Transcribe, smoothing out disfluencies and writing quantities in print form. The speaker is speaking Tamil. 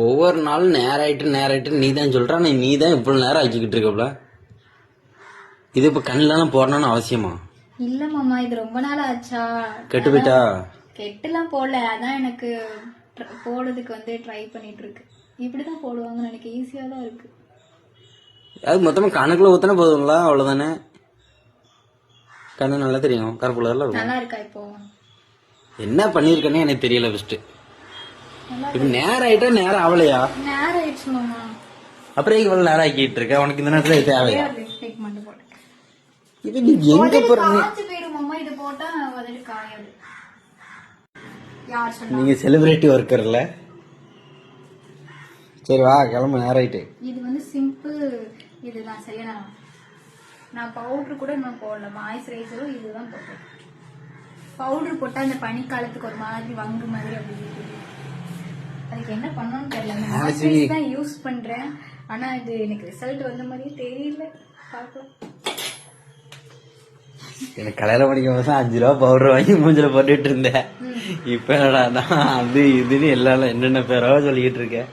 ஒவ்வொரு நாளும் நேராயிட்டு நீ தான் சொல்ற. நீ தான் இவ்வளவு நேரம் ஆக்கிக்கிட்டு இருக்கப்ல. இது இப்ப கண்ணுலாம் போடணும்னு அவசியமா? இல்ல மாமா, இது ரொம்ப நாள் ஆச்சா. கெட்டு போயிட்டா? கெட்டுலாம் போடல, அதான் எனக்கு போடுறதுக்கு வந்து ட்ரை பண்ணிட்டு இருக்கு. இப்படிதான் போடுவாங்கன்னு எனக்கு ஈஸியா தான் இருக்கு. அது மொத்தமா கணக்குல ஊத்தினா போதுங்களா? அவ்வளவுதானே. கண்ணு நல்லா தெரியும், கருப்பு கலர்ல இருக்கும். நல்லா இருக்கா இப்போ? என்ன பண்ணிருக்கேன்னு எனக்கு தெரியல. ஃபர்ஸ்ட் இப்ப நேரம் ஆயிட்டா நேரம் ஆவலையா? நேரம் ஆயிடுச்சு மாமா. அப்புறம் இவ்வளவு நேரம் ஆக்கிட்டு இருக்க. உனக்கு இந்த நேரத்துல இது தேவையா? லிப்ஸ்டிக் மட்டும் போட்டு இது நீ எங்க போறீங்க? காஞ்சு போயிடும் மாமா, இது போட்டா உதடு காயாது. யார் சொன்னா? நீங்க செலிபிரிட்டி ஒர்க்கர்ல. சரி வா கிளம்பு, நேரம் ஆயிட்டு. இது வந்து சிம்பிள் இதுதான் சரியா. நான் பவுடர் கூட இன்னும் போடல, மாய்ஸ்சரைசரும் இதுதான் போட்டேன். பவுடர் போட்டா அந்த பனிக்காலத்துக்கு ஒரு மாதிரி வங்கு மாதிரி அப்படி இருக்குது. அதுக்கு என்ன பண்ணணும்னு தெரியல. மாய்ஸ்சரைசர் தான் யூஸ் பண்றேன், ஆனா இது எனக்கு ரிசல்ட் வந்த மாதிரியே தெரியல. பார்க்கலாம். எனக்கு கல்யாணம் படிக்கும் போது 5 ரூபா பவுடர் வாங்கி மூஞ்சில போட்டுட்டு இருந்தேன். இப்ப என்னடா அது இதுன்னு எல்லாம் என்னென்ன பேரோ சொல்லிக்கிட்டு இருக்கேன்.